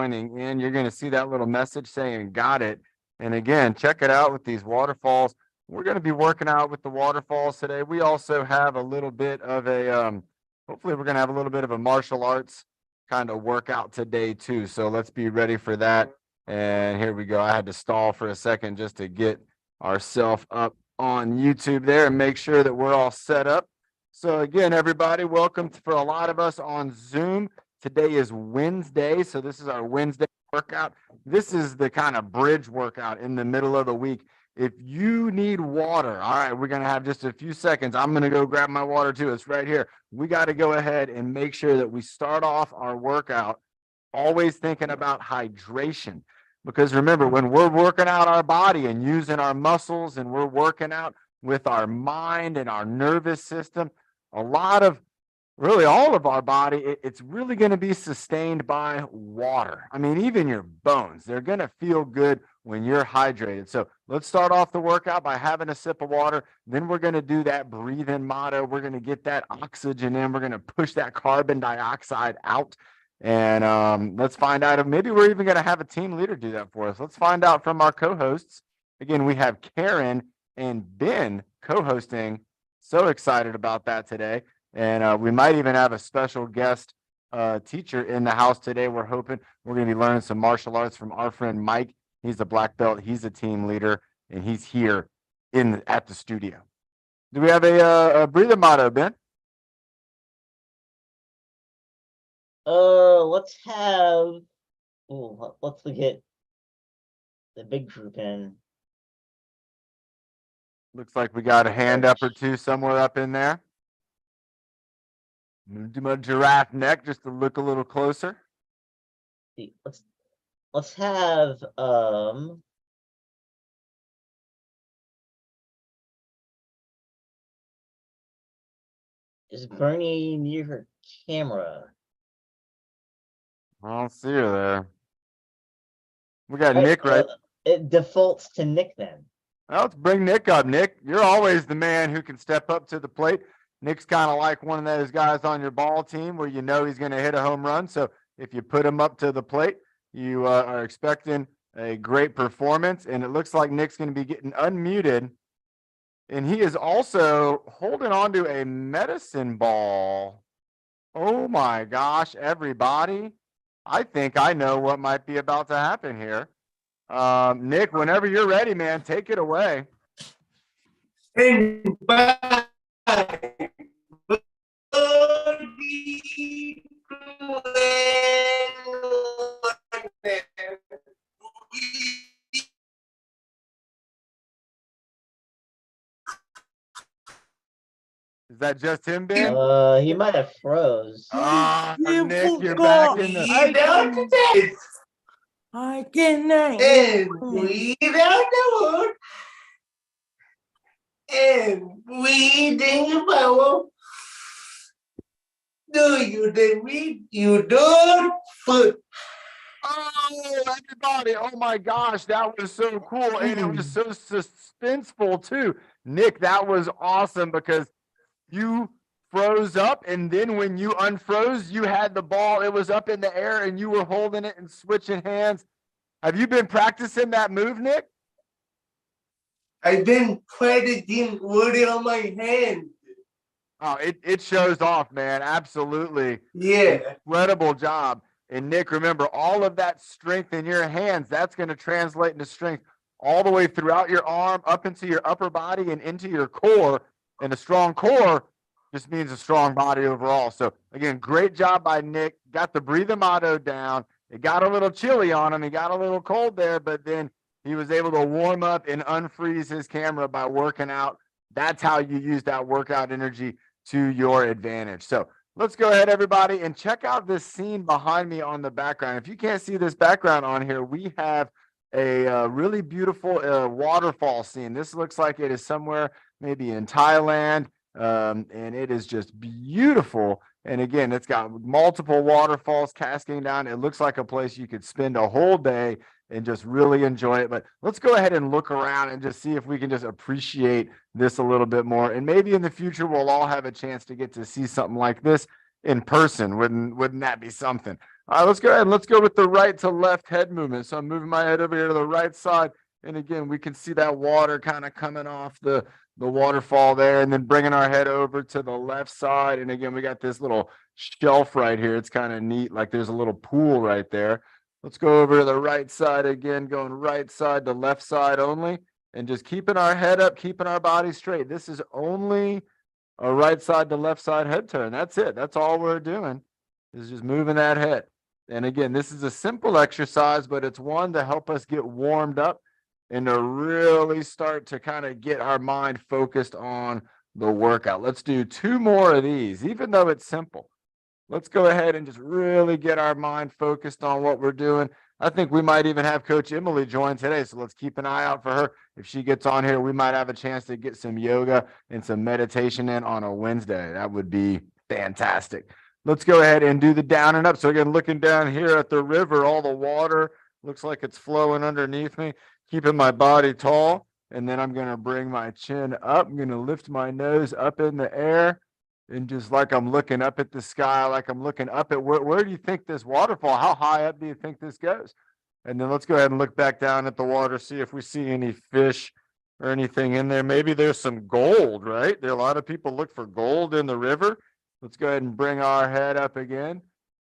joining in. You're going to see that little message saying got it. And again, check it out with these waterfalls. We're going to be working out with the waterfalls today. We also have a little bit of a, hopefully we're going to have a little bit of a martial arts kind of workout today too. So let's be ready for that. And here we go. I had to stall for a second just to get ourselves up on YouTube there and make sure that we're all set up. So again, everybody, welcome for a lot of us on Zoom. Today is Wednesday, so this is our Wednesday workout. This is the kind of bridge workout in the middle of the week. If you need water, all right, we're going to have just a few seconds. I'm going to go grab my water too. It's right here. We got to go ahead and make sure that we start off our workout always thinking about hydration. Because remember, when we're working out our body and using our muscles and we're working out with our mind and our nervous system, a lot of, really all of our body, it's really going to be sustained by water. I mean, even your bones, they're going to feel good when you're hydrated. So let's start off the workout by having a sip of water. Then we're going to do that breathe-in motto. We're going to get that oxygen in. We're going to push that carbon dioxide out. And let's find out if maybe we're even going to have a team leader do that for us. Let's find out from our co-hosts. Again, we have Karen and Ben co-hosting. So excited about that today. And we might even have a special guest teacher in the house today. We're hoping we're going to be learning some martial arts from our friend Mike. He's a black belt. He's a team leader, and he's here at the studio. Do we have a breathing motto, Ben? Let's get the big group in. Looks like we got a hand up or two somewhere up in there. I'm gonna do my giraffe neck just to look a little closer. Let's have is Bernie near her camera? I don't see her there. We got Nick, right? It defaults to Nick then. Well, let's bring Nick up. Nick, you're always the man who can step up to the plate. Nick's kind of like one of those guys on your ball team where you know he's going to hit a home run. So if you put him up to the plate, you are expecting a great performance. And it looks like Nick's going to be getting unmuted. And he is also holding on to a medicine ball. Oh my gosh, everybody. I think I know what might be about to happen here. Nick, whenever you're ready, man, take it away. And bye. Is that just him, Ben? He might have froze. Nick, you're back in the. I cannot. And breathe out the word. And breathe in your power. Do you then read? You don't foot. Oh, everybody. Oh my gosh, that was so cool. And it was so suspenseful too. Nick, that was awesome because you froze up, and then when you unfroze, you had the ball. It was up in the air, and you were holding it and switching hands. Have you been practicing that move, Nick? I've been practicing with it on my hand. Oh, it shows off, man. Absolutely. Yeah. Incredible job. And Nick, remember, all of that strength in your hands, that's going to translate into strength all the way throughout your arm, up into your upper body and into your core. And a strong core just means a strong body overall. So again, great job by Nick. Got the breathing motto down. It got a little chilly on him. He got a little cold there, but then he was able to warm up and unfreeze his camera by working out. That's how you use that workout energy to your advantage. So let's go ahead, everybody, and check out this scene behind me on the background. If you can't see this background on here, we have a really beautiful waterfall scene. This looks like it is somewhere maybe in Thailand, and it is just beautiful. And again, it's got multiple waterfalls cascading down. It looks like a place you could spend a whole day and just really enjoy it. But let's go ahead and look around and just see if we can just appreciate this a little bit more. And maybe in the future, we'll all have a chance to get to see something like this in person. Wouldn't that be something? All right, let's go ahead and let's go with the right to left head movement. So I'm moving my head over here to the right side. And again, we can see that water kind of coming off the waterfall there, and then bringing our head over to the left side. And again, we got this little shelf right here. It's kind of neat. Like there's a little pool right there. Let's go over to the right side again, going right side to left side only, and just keeping our head up, keeping our body straight. This is only a right side to left side head turn. That's it. That's all we're doing, is just moving that head. And again, this is a simple exercise, but it's one to help us get warmed up and to really start to kind of get our mind focused on the workout. Let's do 2 more of these, even though it's simple. Let's go ahead and just really get our mind focused on what we're doing. I think we might even have Coach Emily join today, so let's keep an eye out for her. If she gets on here, we might have a chance to get some yoga and some meditation in on a Wednesday. That would be fantastic. Let's go ahead and do the down and up. So again, looking down here at the river, all the water looks like it's flowing underneath me, keeping my body tall. And then I'm going to bring my chin up. I'm going to lift my nose up in the air. And just like I'm looking up at the sky, like I'm looking up at where do you think this waterfall, how high up do you think this goes? And then let's go ahead and look back down at the water, see if we see any fish or anything in there. Maybe there's some gold, right? There are a lot of people look for gold in the river. Let's go ahead and bring our head up again,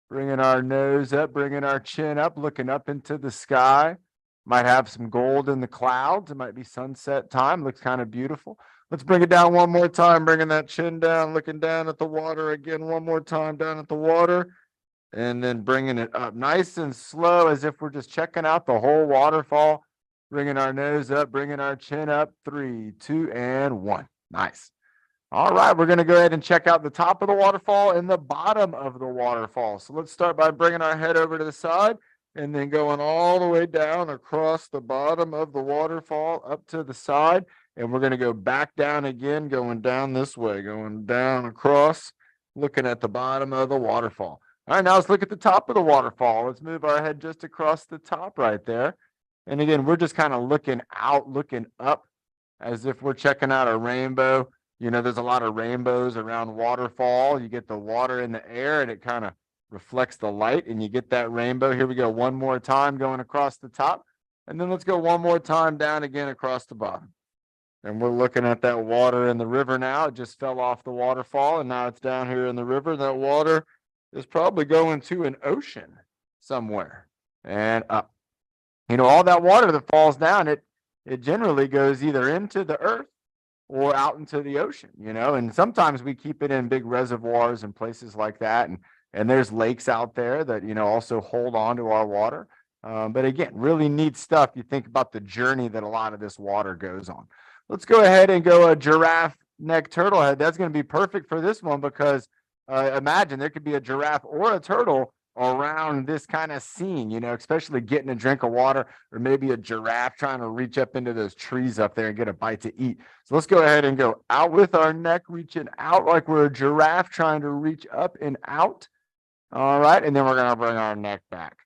bringing our nose up, bringing our chin up, looking up into the sky. Might have some gold in the clouds. It might be sunset time. Looks kind of beautiful. Let's bring it down one more time, bringing that chin down, looking down at the water again one more time, down at the water, and then bringing it up nice and slow as if we're just checking out the whole waterfall, bringing our nose up, bringing our chin up. 3, 2, and 1. Nice. All right, we're going to go ahead and check out the top of the waterfall and the bottom of the waterfall. So let's start by bringing our head over to the side and then going all the way down across the bottom of the waterfall up to the side. And we're going to go back down again, going down this way, going down across, looking at the bottom of the waterfall. All right, now let's look at the top of the waterfall. Let's move our head just across the top right there. And again, we're just kind of looking out, looking up as if we're checking out a rainbow. You know, there's a lot of rainbows around waterfall. You get the water in the air and it kind of reflects the light and you get that rainbow. Here we go. One more time going across the top. And then let's go one more time down again across the bottom. And we're looking at that water in the river now. It just fell off the waterfall and now it's down here in the river. That water is probably going to an ocean somewhere and up. You know, all that water that falls down, it generally goes either into the earth or out into the ocean, you know, and sometimes we keep it in big reservoirs and places like that. And there's lakes out there that, you know, also hold on to our water. But again, really neat stuff. You think about the journey that a lot of this water goes on. Let's go ahead and go a giraffe neck turtle head. That's going to be perfect for this one because imagine there could be a giraffe or a turtle around this kind of scene, you know, especially getting a drink of water or maybe a giraffe trying to reach up into those trees up there and get a bite to eat. So let's go ahead and go out with our neck, reaching out like we're a giraffe trying to reach up and out. All right. And then we're going to bring our neck back.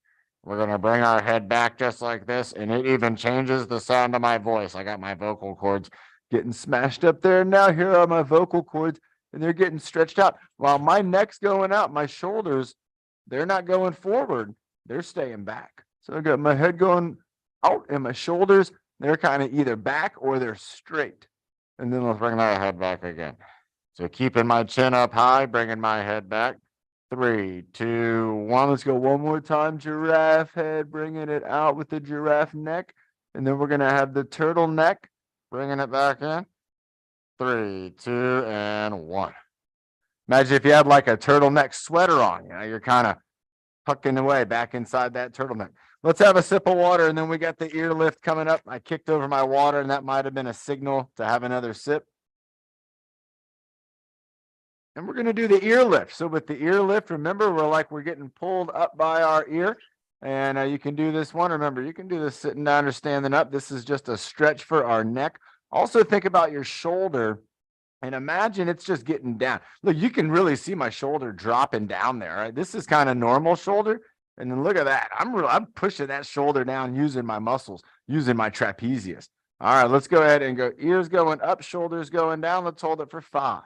We're going to bring our head back just like this. And it even changes the sound of my voice. I got my vocal cords getting smashed up there. Now here are my vocal cords and they're getting stretched out while my neck's going out. My shoulders, they're not going forward. They're staying back. So I got my head going out and my shoulders, they're kind of either back or they're straight. And then let's bring our head back again. So keeping my chin up high, bringing my head back. 3, 2, 1. Let's go one more time. Giraffe head, bringing it out with the giraffe neck. And then we're going to have the turtle neck, bringing it back in. 3, 2, and 1. Imagine if you had like a turtleneck sweater on, you know, you're kind of tucking away back inside that turtleneck. Let's have a sip of water. And then we got the ear lift coming up. I kicked over my water and that might've been a signal to have another sip. And we're going to do the ear lift. So with the ear lift, remember, we're getting pulled up by our ear. And you can do this one. Remember, you can do this sitting down or standing up. This is just a stretch for our neck. Also think about your shoulder and imagine it's just getting down. Look, you can really see my shoulder dropping down there. Right? This is kind of normal shoulder. And then look at that. I'm pushing that shoulder down using my muscles, using my trapezius. All right, let's go ahead and go ears going up, shoulders going down. Let's hold it for 5,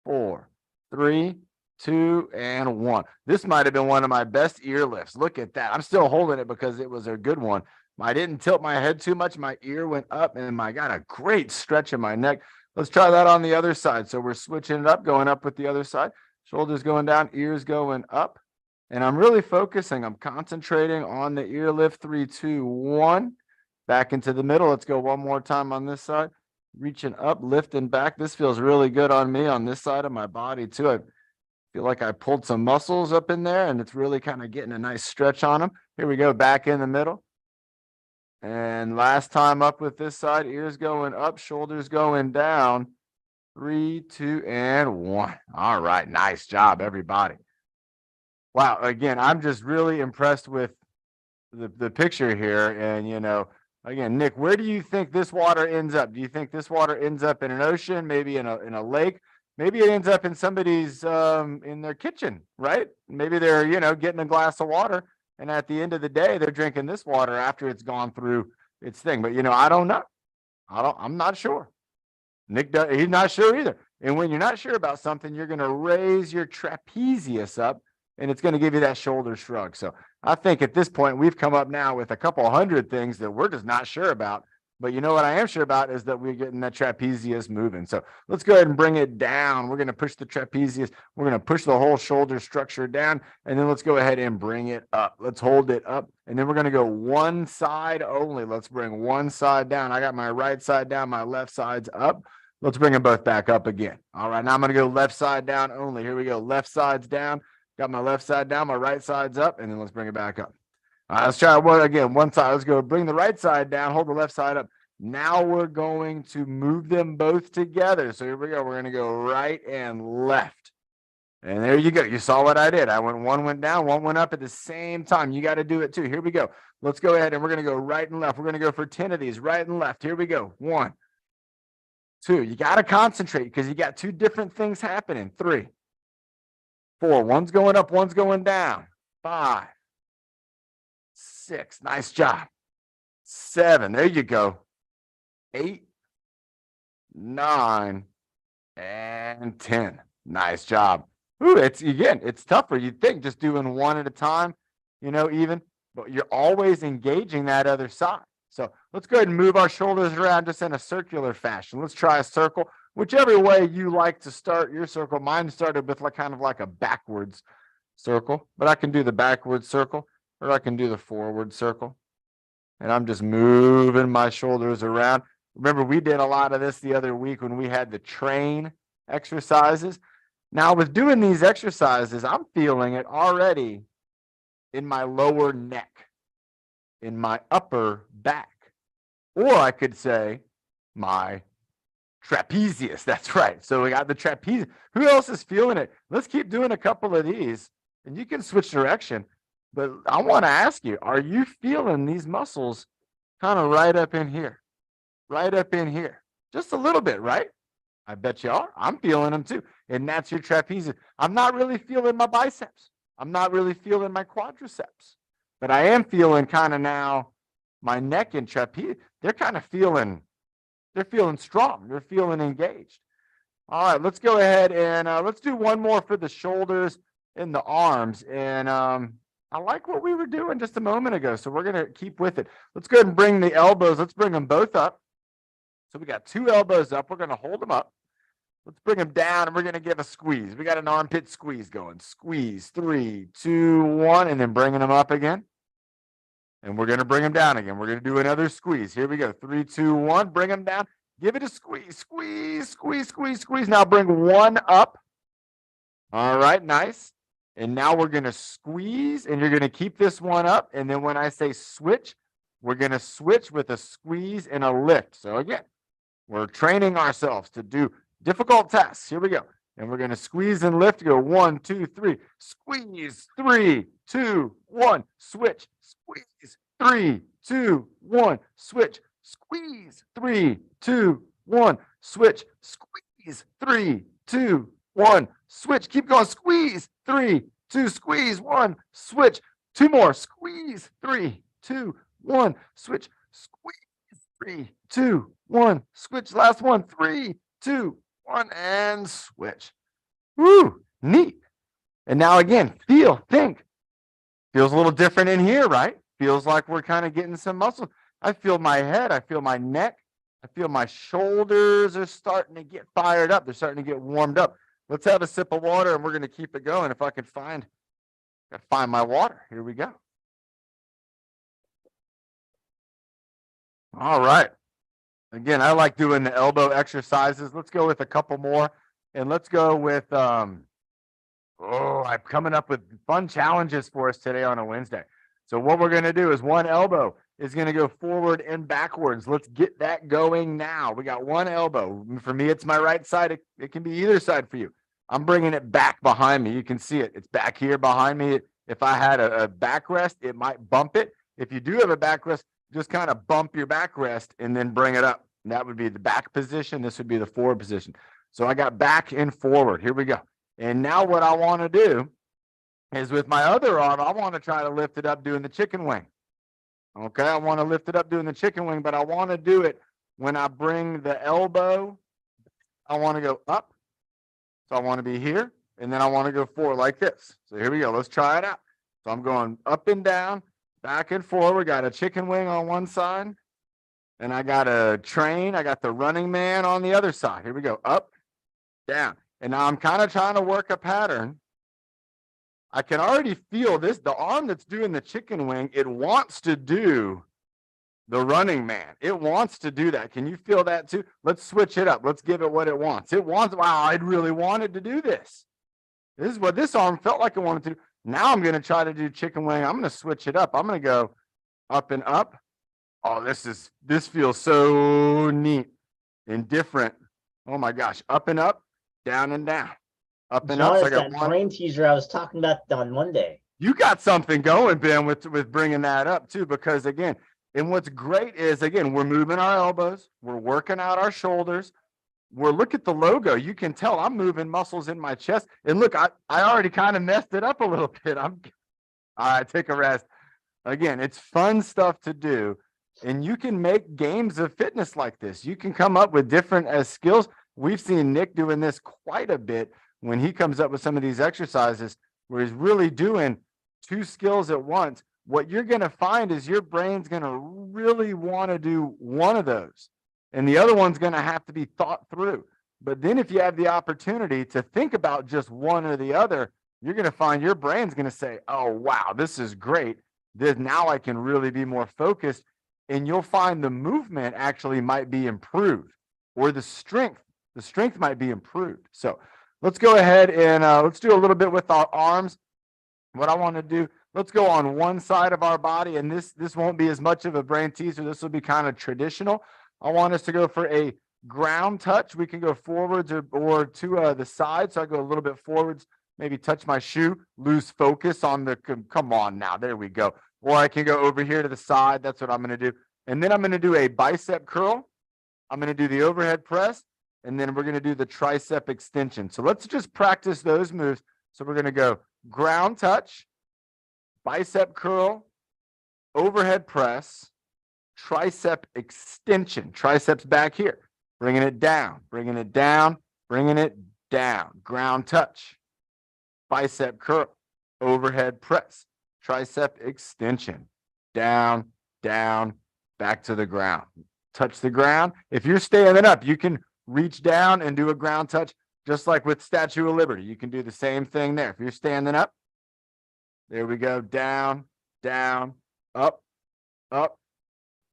4, 3, 2, and 1. This might have been one of my best ear lifts. Look at that. I'm still holding it because it was a good one. I didn't tilt my head too much. My ear went up and I got a great stretch in my neck. Let's try that on the other side. So we're switching it up, going up with the other side. Shoulders going down, ears going up. And I'm really focusing. I'm concentrating on the ear lift. 3, 2, 1. Back into the middle. Let's go one more time on this side. Reaching up, lifting back. This feels really good on me on this side of my body too. I feel like I pulled some muscles up in there and it's really kind of getting a nice stretch on them. Here we go, back in the middle. And last time up with this side, ears going up, shoulders going down. 3, 2, and 1. All right, nice job, everybody. Wow, again, I'm just really impressed with the picture here. And, you know, again, Nick, where do you think this water ends up? Do you think this water ends up in an ocean, maybe in a lake? Maybe it ends up in somebody's in their kitchen, right? Maybe they're, you know, getting a glass of water, and at the end of the day, they're drinking this water after it's gone through its thing. But, you know, I don't know. I'm not sure. Nick, he's not sure either. And when you're not sure about something, you're going to raise your trapezius up, and it's going to give you that shoulder shrug. So I think at this point, we've come up now with a couple hundred things that we're just not sure about. But you know what I am sure about is that we're getting that trapezius moving. So let's go ahead and bring it down. We're going to push the trapezius. We're going to push the whole shoulder structure down. And then let's go ahead and bring it up. Let's hold it up. And then we're going to go one side only. Let's bring one side down. I got my right side down, my left side's up. Let's bring them both back up again. All right, now I'm going to go left side down only. Here we go. Left side's down. Got my left side down, my right side's up, and then let's bring it back up. All right, let's try one again. One side. Let's go bring the right side down, hold the left side up. Now we're going to move them both together. So here we go. We're going to go right and left. And there you go. You saw what I did. One went down, one went up at the same time. You got to do it too. Here we go. Let's go ahead and we're going to go right and left. We're going to go for 10 of these, right and left. Here we go. 1, 2. You got to concentrate because you got 2 different things happening. 3, 4. One's going up, one's going down. 5, 6. Nice job. 7. There you go. 8, 9, and 10. Nice job. Ooh, it's tougher. You'd think just doing one at a time, you know, even, but you're always engaging that other side. So let's go ahead and move our shoulders around just in a circular fashion. Let's try a circle, whichever way you like to start your circle. Mine started with kind of like a backwards circle, but I can do the backwards circle or I can do the forward circle. And I'm just moving my shoulders around. Remember, we did a lot of this the other week when we had the train exercises. Now, with doing these exercises, I'm feeling it already in my lower neck, in my upper back, or I could say my trapezius. That's right. So we got the trapezius. Who else is feeling it? Let's keep doing a couple of these, and you can switch direction. But I want to ask you, are you feeling these muscles kind of right up in here? Right up in here. Just a little bit, right? I bet you are. I'm feeling them too. And that's your trapezius. I'm not really feeling my biceps. I'm not really feeling my quadriceps. But I am feeling kind of now my neck and trapezius. They're kind of feeling, they're feeling strong. They're feeling engaged. All right, let's go ahead and let's do one more for the shoulders and the arms. And I like what we were doing just a moment ago. So we're going to keep with it. Let's go ahead and bring the elbows. Let's bring them both up. So we got 2 elbows up. We're going to hold them up. Let's bring them down and we're going to give a squeeze. We got an armpit squeeze going. Squeeze. 3, 2, 1, and then bringing them up again. And we're going to bring them down again. We're going to do another squeeze. Here we go. 3, 2, 1. Bring them down. Give it a squeeze. Squeeze, squeeze, squeeze, squeeze. Now bring one up. All right, nice. And now we're going to squeeze, and you're going to keep this one up. And then when I say switch, we're going to switch with a squeeze and a lift. So again, we're training ourselves to do difficult tasks. Here we go. And we're going to squeeze and lift. Go 1, 2, 3. Squeeze. 3, 2, 1. Switch. Squeeze. 3, 2, 1. Switch. Squeeze. 3, 2, 1. Switch. Squeeze. 3, 2, 1. Switch. Keep going. Squeeze. 3, 2. Squeeze. 1. Switch. 2 more. Squeeze. 3, 2, 1. Switch. Squeeze. 3, 2, 1. Switch. Last one. 3, 2, 1. And switch. Woo. Neat. And now again, think. Feels a little different in here, right? Feels like we're kind of getting some muscle. I feel my head, I feel my neck, I feel my shoulders are starting to get fired up. They're starting to get warmed up. Let's have a sip of water and we're going to keep it going. If I can find my water. Here we go. All right. Again, I like doing the elbow exercises. Let's go with a couple more. And let's go with I'm coming up with fun challenges for us today on a Wednesday. So what we're going to do is one elbow is going to go forward and backwards. Let's get that going now. We got one elbow. For me, it's my right side. It can be either side for you. I'm bringing it back behind me. You can see it. It's back here behind me. If I had a backrest, it might bump it. If you do have a backrest, just kind of bump your backrest and then bring it up. And that would be the back position. This would be the forward position. So I got back and forward. Here we go. And now what I want to do is with my other arm, I want to try to lift it up doing the chicken wing. Okay, I want to lift it up doing the chicken wing, but I want to do it when I bring the elbow. I want to go up. So I want to be here, and then I want to go forward like this. So here we go. Let's try it out. So I'm going up and down, back and forward. Got a chicken wing on one side, and I got a train. I got the running man on the other side. Here we go. Up, down. And now I'm kind of trying to work a pattern. I can already feel this. The arm that's doing the chicken wing, it wants to do the running man. It wants to do that. Can you feel that too? Let's switch it up. Let's give it what it wants. It wants, wow, I'd really wanted to do this. This is what this arm felt like it wanted to do. Now I'm going to try to do chicken wing. I'm going to switch it up. I'm going to go up and up. Oh, this feels so neat and different. Oh my gosh. Up and up, down and down. Up and John, up. So it's that brain teaser I was talking about on Monday. You got something going, Ben, with bringing that up too, because again, and what's great is, again, we're moving our elbows, we're working out our shoulders. Look at the logo. You can tell I'm moving muscles in my chest. And look, I already kind of messed it up a little bit. All right, take a rest. Again, it's fun stuff to do. And you can make games of fitness like this. You can come up with different skills. We've seen Nick doing this quite a bit when he comes up with some of these exercises where he's really doing two skills at once. What you're going to find is your brain's going to really want to do one of those, and the other one's going to have to be thought through. But then if you have the opportunity to think about just one or the other, you're going to find your brain's going to say, oh, wow, this is great. Now I can really be more focused, and you'll find the movement actually might be improved, or the strength might be improved. So let's go ahead and let's do a little bit with our arms. What I want to do, let's go on one side of our body, and this won't be as much of a brain teaser. This will be kind of traditional. I want us to go for a ground touch. We can go forwards or to the side. So I go a little bit forwards, maybe touch my shoe, lose focus on the, come on now, there we go. Or I can go over here to the side. That's what I'm going to do. And then I'm going to do a bicep curl. I'm going to do the overhead press, and then we're going to do the tricep extension. So let's just practice those moves. So we're going to go ground touch, bicep curl, overhead press, tricep extension, triceps back here, bringing it down, bringing it down, bringing it down, ground touch, bicep curl, overhead press, tricep extension, down, down, back to the ground, touch the ground. If you're standing up, you can reach down and do a ground touch, just like with Statue of Liberty. You can do the same thing there. If you're standing up, there we go, down, down, up, up,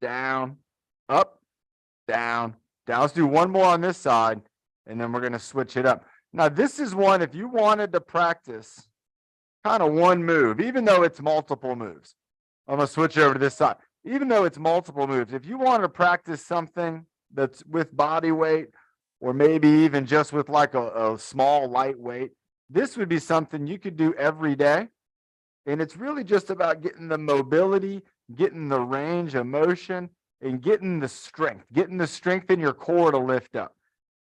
down, up, down, down. Let's do one more on this side, and then we're going to switch it up. Now, this is one, if you wanted to practice kind of one move, even though it's multiple moves. I'm going to switch over to this side. Even though it's multiple moves, if you want to practice something that's with body weight, or maybe even just with like a small lightweight, this would be something you could do every day. And it's really just about getting the mobility, getting the range of motion, and getting the strength in your core to lift up,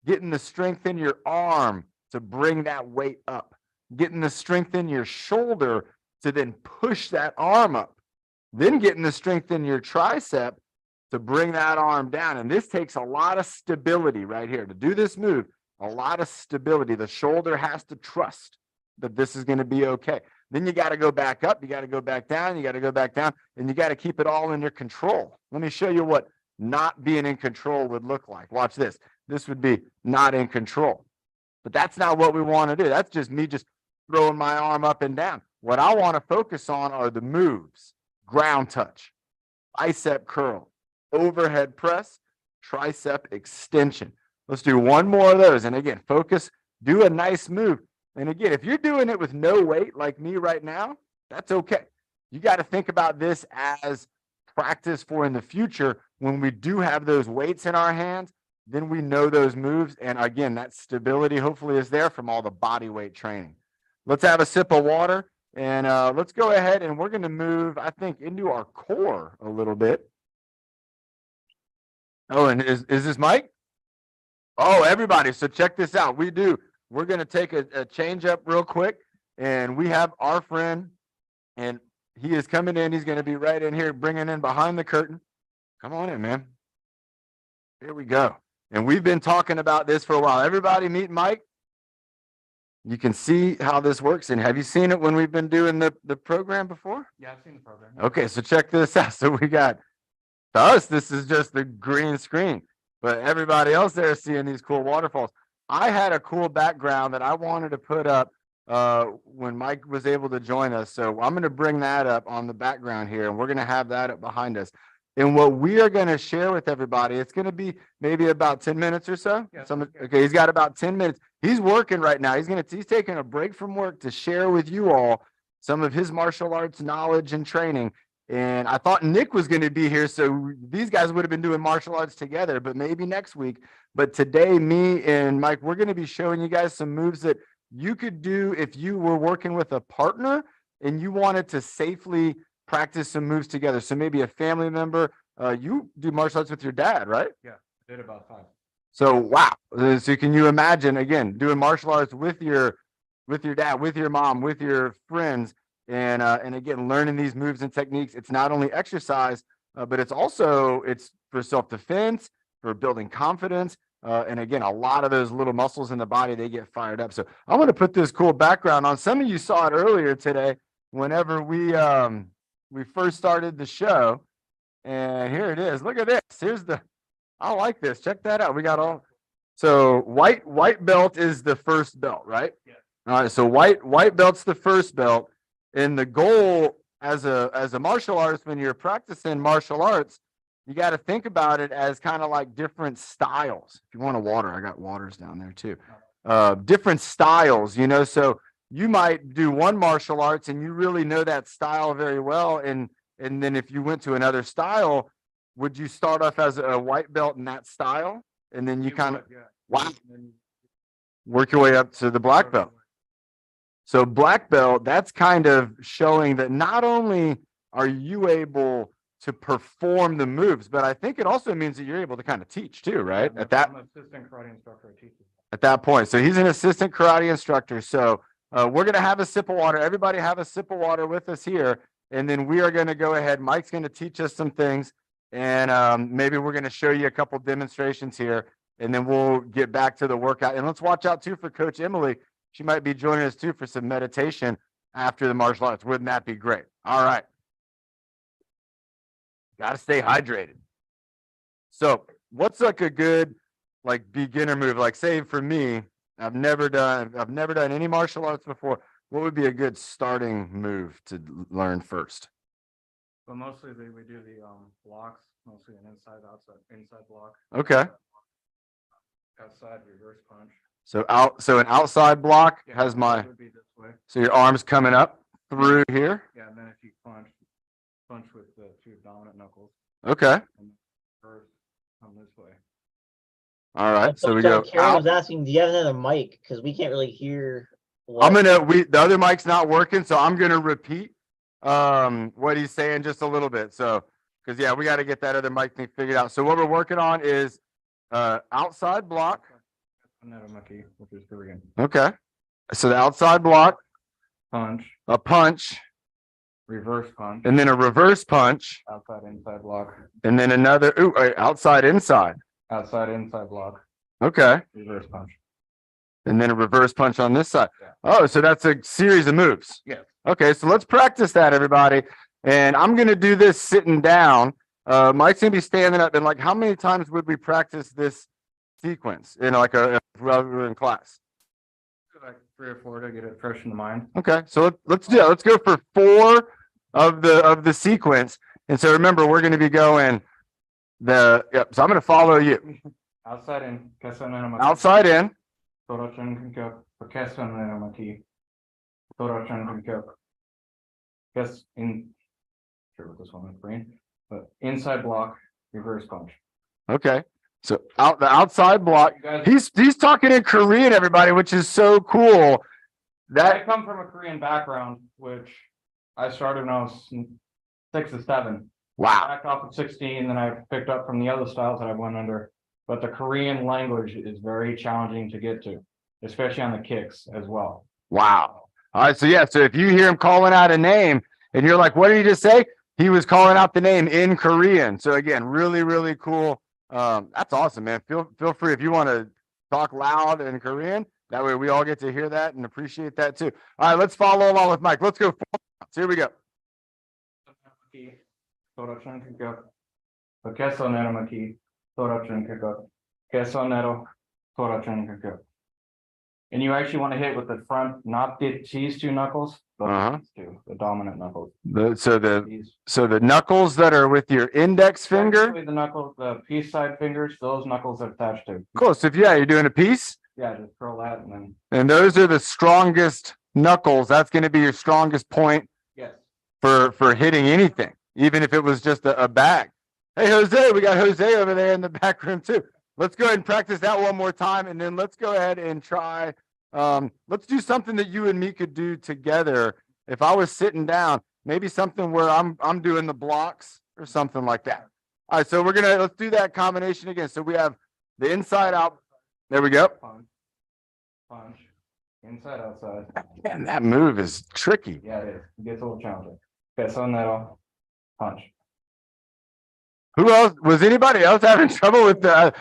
getting the strength in your arm to bring that weight up, getting the strength in your shoulder to then push that arm up, then getting the strength in your tricep to bring that arm down. And this takes a lot of stability right here. To do this move, a lot of stability. The shoulder has to trust. that this is going to be okay. Then you got to go back up, you got to go back down, you got to go back down, and you got to keep it all under control. Let me show you what not being in control would look like. Watch this. This would be not in control. But that's not what we want to do. That's just me just throwing my arm up and down. What I want to focus on are the moves: ground touch, bicep curl, overhead press, tricep extension. Let's do one more of those. And again, focus, do a nice move. And again, if you're doing it with no weight like me right now, that's okay. You got to think about this as practice for in the future. When we do have those weights in our hands, then we know those moves. And again, that stability hopefully is there from all the body weight training. Let's have a sip of water, and let's go ahead and we're going to move, I think, into our core a little bit. Oh, and is this Mike? Oh, everybody. So check this out. We're going to take a change up real quick, and we have our friend, and he is coming in. He's going to be right in here, bringing in behind the curtain. Come on in, man. Here we go. And we've been talking about this for a while. Everybody meet Mike. You can see how this works. And have you seen it when we've been doing the program before? Yeah, I've seen the program. Okay, so check this out. So we got, to us, this is just the green screen, but everybody else there is seeing these cool waterfalls. I had a cool background that I wanted to put up when Mike was able to join us. So I'm going to bring that up on the background here, and we're going to have that up behind us. And what we are going to share with everybody, it's going to be maybe about 10 minutes or so. Yeah, Okay, he's got about 10 minutes. He's working right now. He's taking a break from work to share with you all some of his martial arts knowledge and training. And I thought Nick was going to be here, so these guys would have been doing martial arts together, but maybe next week. But today, me and Mike, we're going to be showing you guys some moves that you could do if you were working with a partner and you wanted to safely practice some moves together. So maybe a family member, you do martial arts with your dad, right? Yeah, I did about 5. So, wow. So can you imagine, again, doing martial arts with your dad, with your mom, with your friends, and again, learning these moves and techniques. It's not only exercise, but it's for self-defense, for building confidence. And again, a lot of those little muscles in the body, they get fired up. So I'm going to put this cool background on. Some of you saw it earlier today, whenever we first started the show. And here it is. Look at this. I like this. Check that out. We got so white belt is the first belt, right? Yeah. All right. So white belt's the first belt. And the goal as a martial artist, when you're practicing martial arts, you got to think about it as kind of like different styles. If you want a water, I got waters down there too. Different styles, so you might do one martial arts and you really know that style very well. And then if you went to another style, would you start off as a white belt in that style? And then you kind of, wow, work your way up to the black belt. So black belt, that's kind of showing that not only are you able to perform the moves, but I think it also means that you're able to kind of teach too, right? I'm an assistant karate instructor. I teach. At that point. So he's an assistant karate instructor. So we're going to have a sip of water. Everybody have a sip of water with us here. And then we are going to go ahead. Mike's going to teach us some things. And maybe we're going to show you a couple demonstrations here. And then we'll get back to the workout. And let's watch out too for Coach Emily. She might be joining us too for some meditation after the martial arts. Wouldn't that be great? All right. Got to stay hydrated. So what's like a good beginner move? Like say for me, I've never done any martial arts before. What would be a good starting move to learn first? But mostly we do the blocks, mostly an inside block. Okay. Outside reverse punch. So an outside block has it would be this way. so your arms coming up through here. Yeah, and then if you punch with the 2 dominant knuckles. Okay. And first come this way. All right. So we go Karen out. was asking, do you have another mic? Because we can't really hear. The other mic's not working, so I'm gonna repeat what he's saying just a little bit. So because we got to get that other mic thing figured out. So what we're working on is outside block. Another monkey, which is here again. Okay. So the outside block, Punch, a punch, reverse punch, and then a reverse punch, outside inside block, and then another outside inside. outside inside block, Okay. reverse punch. and then a reverse punch on this side. Yeah. Oh, so that's a series of moves. Yes. Okay, so let's practice that, everybody. And I'm gonna do this sitting down. Mike's gonna be standing up, and like, how many times would we practice this sequence in like if we were in class? Like 3 or 4 to get it fresh in the mind. Okay, so let's do it. Let's go for 4 of the sequence. And so remember, we're gonna be going yep, so I'm gonna follow you. Outside in, Kesanenamaki. Outside in, Torachan Kinkyo, Kesanenamaki. Torachan Kinkyo. Guess in, sure with this one in brain, but inside block, reverse punch. okay. So the outside block, You guys, he's talking in Korean, everybody, which is so cool. I That, come from a Korean background, which I started when I was 6 or 7. wow, Backed off at 16, then I picked up from the other styles that I went under. But the Korean language is very challenging to get to, especially on the kicks as well. wow. All right, so yeah, so if you hear him calling out a name and you're like, what did he just say? He was calling out the name in Korean. So again, really, really cool. That's awesome, man. Feel free if you want to talk loud in Korean. That way we all get to hear that and appreciate that too. All right, let's follow along with Mike. Let's go. Here we go. Torachan Kinkyo, Kesanenamaki, Torachan Kinkyo, Kesanero, Torachan Kinkyo. And you actually want to hit with the front, not these 2 knuckles, but these 2, the dominant knuckles. So These. the knuckles that are with your index finger. Actually, the knuckles, the peace side fingers, those knuckles are attached to. Cool. So if yeah, you're doing a piece, Yeah, just curl that and then, and those are the strongest knuckles. That's going to be your strongest point yes. for hitting anything, even if it was just a bag. Hey, Jose, we got Jose over there in the back room too. Let's go ahead and practice that one more time, and then let's go ahead and try. Let's do something that you and me could do together. If I was sitting down, maybe something where I'm doing the blocks or something like that. All right, so let's do that combination again. So we have the inside out. There we go. Punch, punch, inside, outside. Man, that move is tricky. Yeah, it is. It gets a little challenging. Kesanero, punch. Who else? Was anybody else having trouble with that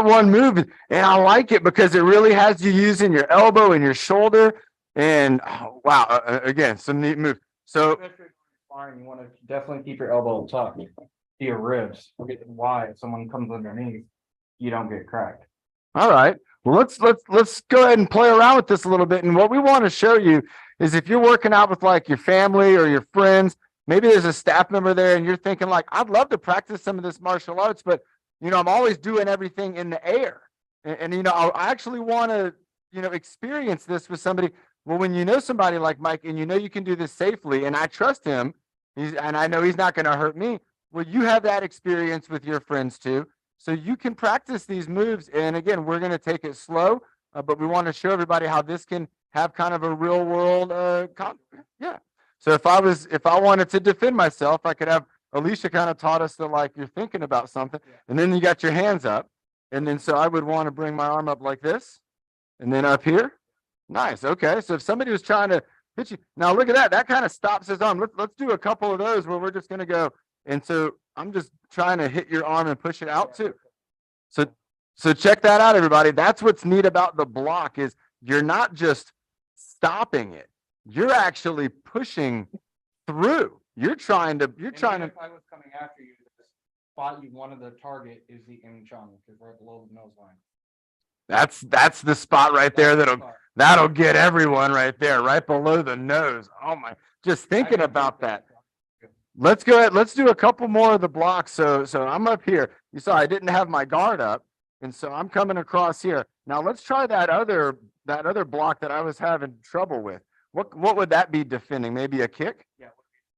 one move? And I like it because it really has you using your elbow and your shoulder. And oh, wow, again, some neat move. So Especially sparring, you want to definitely keep your elbow tucked to your ribs. Why? If someone comes underneath, you don't get cracked. all right, well, let's go ahead and play around with this a little bit. And what we want to show you is if you're working out with like your family or your friends, maybe there's a staff member there and you're thinking like, I'd love to practice some of this martial arts, but I'm always doing everything in the air. And I actually want to, experience this with somebody. Well, when you know somebody like Mike and you can do this safely and I trust him, and I know he's not going to hurt me. Well, you have that experience with your friends too. So you can practice these moves. And again, we're going to take it slow, but we want to show everybody how this can have kind of a real world, yeah. So if I wanted to defend myself, I could have Alicia kind of taught us that like you're thinking about something and then you got your hands up. And then so I would want to bring my arm up like this and then up here. Nice. Okay. So if somebody was trying to hit you, now look at that. That kind of stops his arm. Let's do a couple of those where we're just going to go. And so I'm just trying to hit your arm and push it out too. So check that out, everybody. That's what's neat about the block is you're not just stopping it. You're actually pushing through. You're trying to. If I was coming after you, the spot you wanted to target is the imchon, which is right below the nose line. That's the spot right there that'll get everyone right there, right below the nose. Oh my! Just thinking about that. Let's go ahead. Let's do a couple more of the blocks. So I'm up here. You saw I didn't have my guard up, and so I'm coming across here. Now let's try that other block that I was having trouble with. What would that be defending? Maybe a kick? Yeah.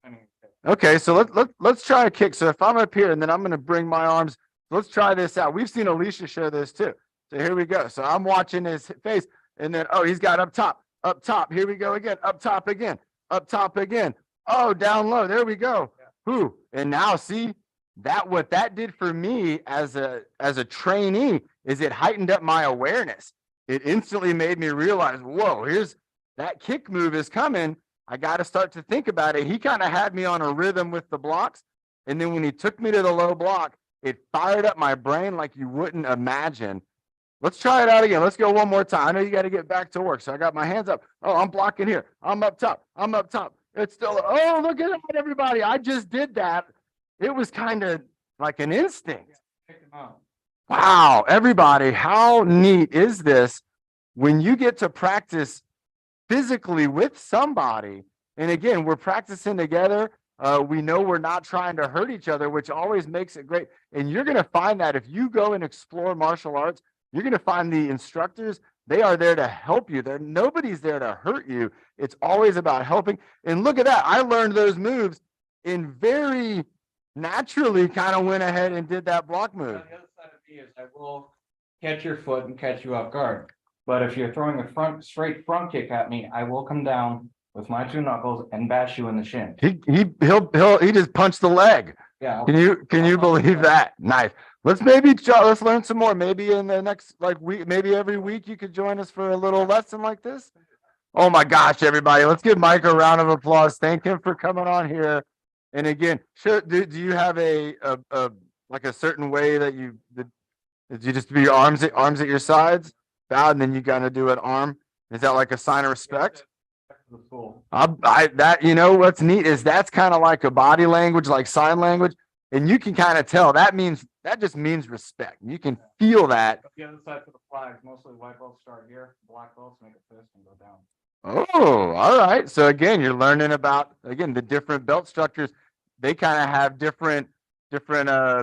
I mean, Okay, so let's try a kick. So if I'm up here and then I'm going to bring my arms, let's try this out. We've seen Alicia show this too. So here we go. So I'm watching his face and then, oh, he's got up top. Here we go again, up top again. Oh, down low. There we go. Whew. And now see what that did for me as a trainee is it heightened up my awareness. It instantly made me realize, whoa, here's that kick move is coming. I got to start to think about it. He kind of had me on a rhythm with the blocks. And then when he took me to the low block, it fired up my brain like you wouldn't imagine. Let's try it out again. Let's go one more time. I know you got to get back to work. So I got my hands up. Oh, I'm blocking here. I'm up top. I'm up top. It's still, oh, look at that, everybody. I just did that. It was kind of like an instinct. Check them out. Wow, everybody, how neat is this when you get to practice physically with somebody? And again, we're practicing together. We know we're not trying to hurt each other, which always makes it great. And you're going to find that if you go and explore martial arts, you're going to find the instructors, they are there to help you. Nobody's there to hurt you. It's always about helping. And look at that. I learned those moves in very naturally kind of went ahead and did that block Now, move. the other side of me is I will catch your foot and catch you off guard. But if you're throwing a straight front kick at me, I will come down with my two knuckles and bash you in the shin. He just punched the leg. Yeah. Can you believe that? Nice. Let's let's learn some more. Maybe in the next week, maybe every week you could join us for a little lesson like this. Oh my gosh, everybody. Let's give Mike a round of applause. Thank him for coming on here. And again, do you have a like a certain way that you just do your arms at your sides, bow, and then you gotta do an arm? Is that like a sign of respect? That, you know, what's neat is that's kind of like a body language, like sign language. And you can kind of tell that just means respect. You can feel that. The other side for the flags, mostly white belts start here, black belts make a fist and go down. Oh, all right. So again, you're learning about, again, the different belt structures. They kind of have different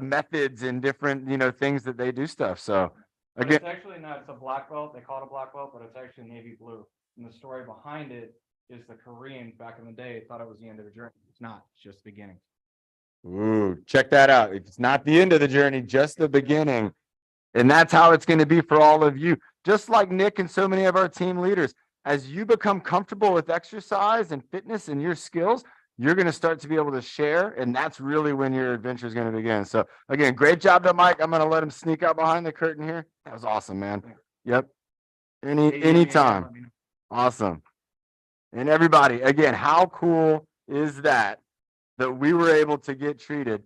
methods and different, you know, things that they do stuff. So But again, it's actually not, it's a black belt, they call it a black belt, but it's actually navy blue. And the story behind it is the Koreans back in the day thought it was the end of the journey. It's not, it's just the beginning. ooh, check that out. It's not the end of the journey, just the beginning. And that's how it's going to be for all of you. Just like Nick and so many of our team leaders, as you become comfortable with exercise and fitness and your skills, you're going to start to be able to share. And that's really when your adventure is going to begin. So again, great job to Mike. I'm going to let him sneak out behind the curtain here. That was awesome, man. Yep. Anytime. Let me know. Awesome. And everybody, again, how cool is that we were able to get treated?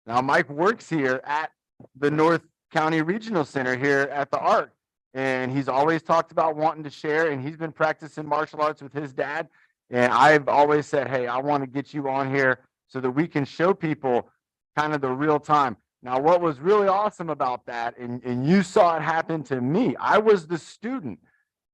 Now, Mike works here at the North County Regional Center here at the Arc, and he's always talked about wanting to share, and he's been practicing martial arts with his dad. And I've always said, hey, I want to get you on here so that we can show people kind of the real time. Now, what was really awesome about that, and you saw it happen to me, I was the student,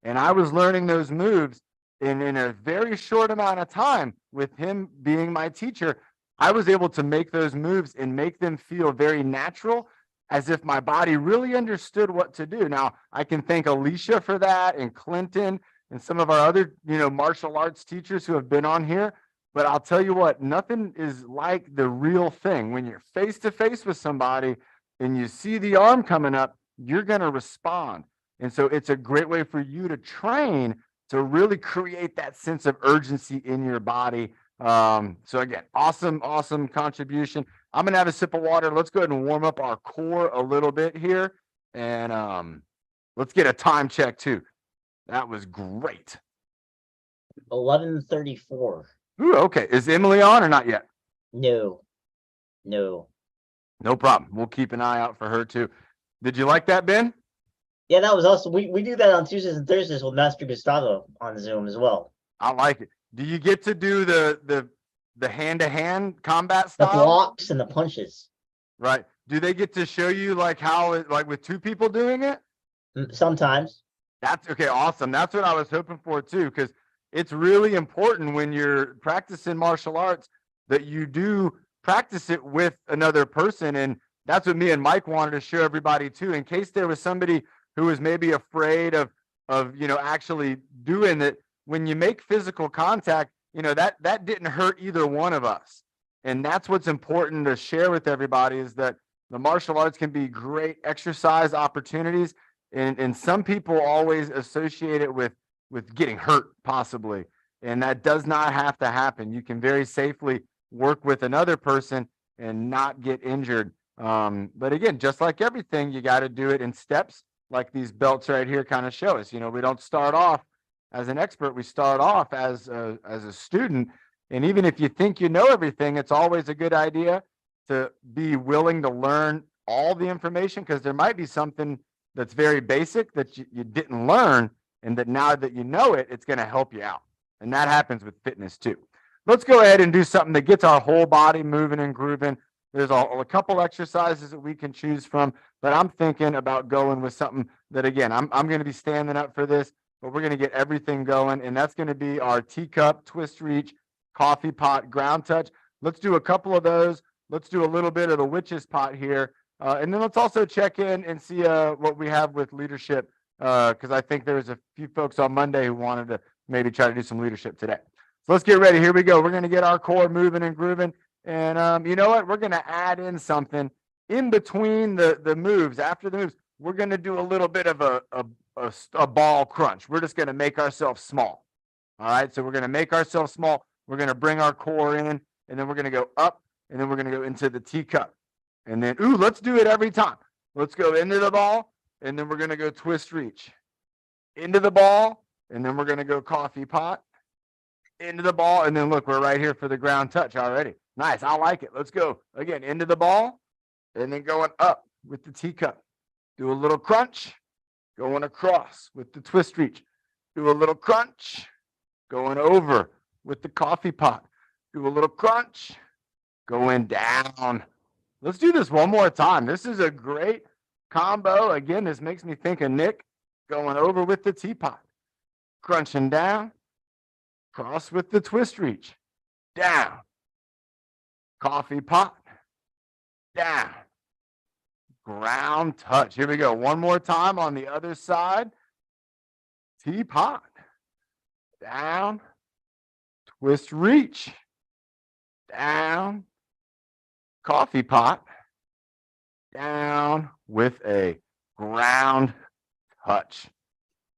and I was learning those moves. And in a very short amount of time, with him being my teacher, I was able to make those moves and make them feel very natural, as if my body really understood what to do. Now, I can thank Alicia for that, and Clinton, and some of our other, you know, martial arts teachers who have been on here. But I'll tell you what, nothing is like the real thing. When you're face to face with somebody and you see the arm coming up, you're going to respond. And so it's a great way for you to train to really create that sense of urgency in your body. So again, awesome contribution. I'm going to have a sip of water. Let's go ahead and warm up our core a little bit here. And let's get a time check too. That was great. 11:34. Ooh, okay. Is Emily on or not yet? No. No problem. We'll keep an eye out for her too. Did you like that, Ben? Yeah, that was awesome. We do that on Tuesdays and Thursdays with Master Gustavo on Zoom as well. I like it. Do you get to do the hand-to-hand combat The style? blocks and the punches. Right. Do they get to show you like how it, like with two people doing it? Sometimes. That's okay. Awesome. That's what I was hoping for too, because it's really important when you're practicing martial arts that you do practice it with another person. And that's what me and Mike wanted to show everybody too, in case there was somebody who was maybe afraid of, you know, actually doing it. When you make physical contact, you know, that didn't hurt either one of us. And that's what's important to share with everybody, is that the martial arts can be great exercise opportunities. And some people always associate it with getting hurt possibly. And that does not have to happen. You can very safely work with another person and not get injured. But again, just like everything, you got to do it in steps, like these belts right here kind of show us. You know, we don't start off as an expert. We start off as a student. And even if you think you know everything, it's always a good idea to be willing to learn all the information, because there might be something that's very basic that you didn't learn, and that now that you know it, it's going to help you out. And that happens with fitness too. Let's go ahead and do something that gets our whole body moving and grooving. There's a couple exercises that we can choose from, but I'm thinking about going with something that, again, I'm going to be standing up for this, but we're going to get everything going. And that's going to be our teacup, twist reach, coffee pot, ground touch. Let's do a couple of those. Let's do a little bit of the witch's pot here. And then let's also check in and see what we have with leadership, because I think there's a few folks on Monday who wanted to maybe try to do some leadership today. So let's get ready. Here we go. We're going to get our core moving and grooving. And you know what? We're going to add in something in between the moves. After the moves, we're going to do a little bit of a ball crunch. We're just going to make ourselves small. All right. So we're going to make ourselves small. We're going to bring our core in, and then we're going to go up, and then we're going to go into the teacup. And then, let's do it every time. Let's go into the ball, and then we're going to go twist reach. Into the ball, and then we're going to go coffee pot. Into the ball, and then look, we're right here for the ground touch already. Nice, I like it. Let's go. Again, into the ball, and then going up with the teacup. Do a little crunch, going across with the twist reach. Do a little crunch, going over with the coffee pot. Do a little crunch, going down. Let's do this one more time. This is a great combo. Again, this makes me think of Nick going over with the teapot, crunching down, cross with the twist reach, down, coffee pot, down, ground touch. Here we go. One more time on the other side. Teapot, down, twist reach, down, coffee pot, down with a ground touch.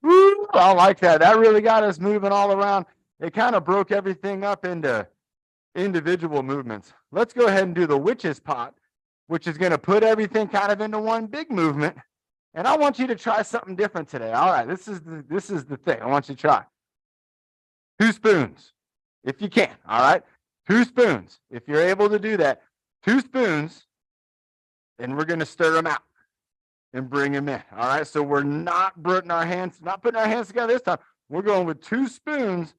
Woo, I like that. That really got us moving all around. It kind of broke everything up into individual movements. Let's go ahead and do the witch's pot, which is going to put everything kind of into one big movement. And I want you to try something different today. All right, this is the thing I want you to try. 2 spoons, if you can. All right, 2 spoons. If you're able to do that, 2 spoons, and we're going to stir them out and bring them in. All right, so we're not putting our hands together this time. We're going with 2 spoons,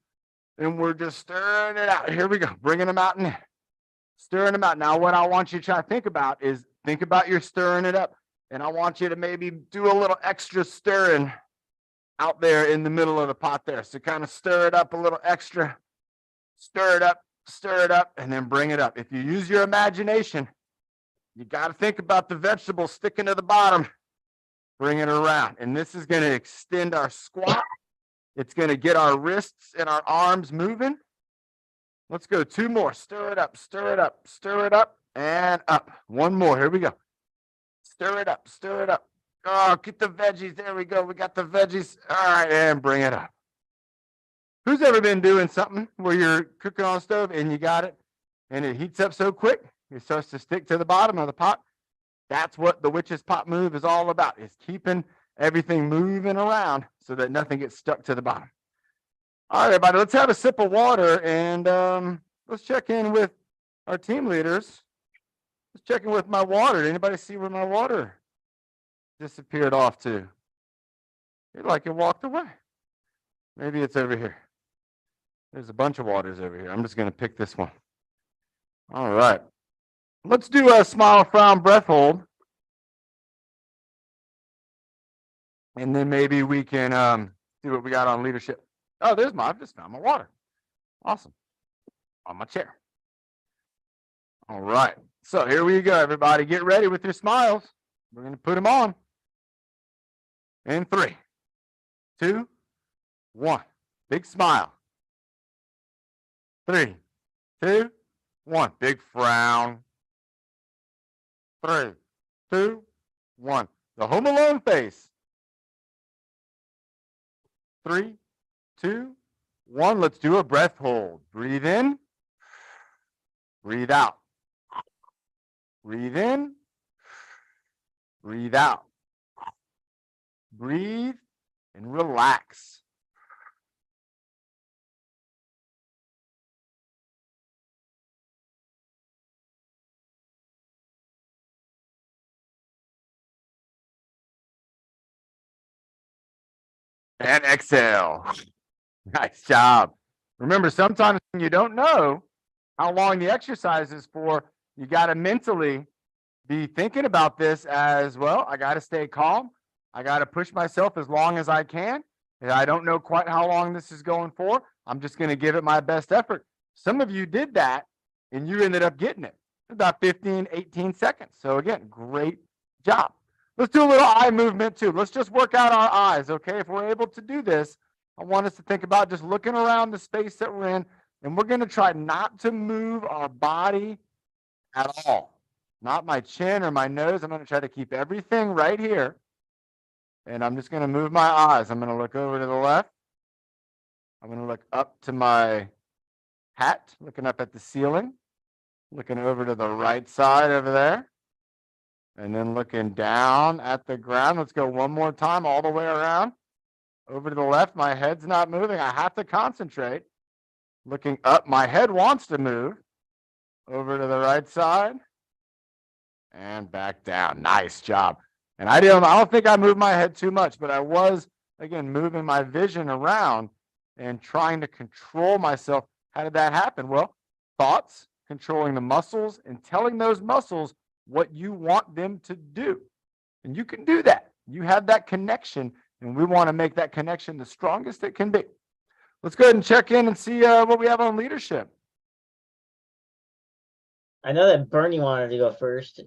and we're just stirring it out. Here we go, bringing them out and in. Stirring them out. Now, what I want you to try to think about is you're stirring it up, and I want you to maybe do a little extra stirring out there in the middle of the pot there. So kind of stir it up a little extra, stir it up, and then bring it up. If you use your imagination, you got to think about the vegetable sticking to the bottom. Bring it around. And this is going to extend our squat. It's going to get our wrists and our arms moving. Let's go 2 more. Stir it up, stir it up, stir it up, and up. 1 more. Here we go. Stir it up, stir it up. Oh, get the veggies. There we go. We got the veggies. All right, and bring it up. Who's ever been doing something where you're cooking on a stove and you got it and it heats up so quick, it starts to stick to the bottom of the pot? That's what the witch's pot move is all about, is keeping everything moving around so that nothing gets stuck to the bottom. All right, everybody, let's have a sip of water, and let's check in with our team leaders. Let's check in with my water. Did anybody see where my water disappeared off to? It like it walked away. Maybe it's over here. There's a bunch of waters over here. I'm just going to pick this one. All right. Let's do a smile, frown, breath hold. And then maybe we can see what we got on leadership. Oh, I just found my water. Awesome. On my chair. All right. So here we go, everybody. Get ready with your smiles. We're going to put them on. In 3, 2, 1. Big smile. 3, 2, 1. Big frown. 3, 2, 1. The Home Alone face. 3, 2, 1. Let's do a breath hold. Breathe in. Breathe out. Breathe in. Breathe out. Breathe and relax. And exhale. Nice job. Remember, sometimes when you don't know how long the exercise is for, you got to mentally be thinking about this as well. I got to stay calm. I got to push myself as long as I can. And I don't know quite how long this is going for. I'm just going to give it my best effort. Some of you did that and you ended up getting it about 15, 18 seconds. So again, great job. Let's do a little eye movement too. Let's just work out our eyes. Okay. If we're able to do this, I want us to think about just looking around the space that we're in, and we're going to try not to move our body at all. Not my chin or my nose. I'm going to try to keep everything right here. And I'm just going to move my eyes. I'm going to look over to the left. I'm going to look up to my hat, looking up at the ceiling, looking over to the right side over there, and then looking down at the ground. Let's go one more time all the way around. Over to the left, my head's not moving. I have to concentrate. Looking up, my head wants to move. Over to the right side. And back down. Nice job. And I don't think I moved my head too much, but I was, again, moving my vision around and trying to control myself. How did that happen? Well, thoughts, controlling the muscles, and telling those muscles what you want them to do. And you can do that. You have that connection, and we want to make that connection the strongest it can be. Let's go ahead and check in and see what we have on leadership. I know that Bernie wanted to go first.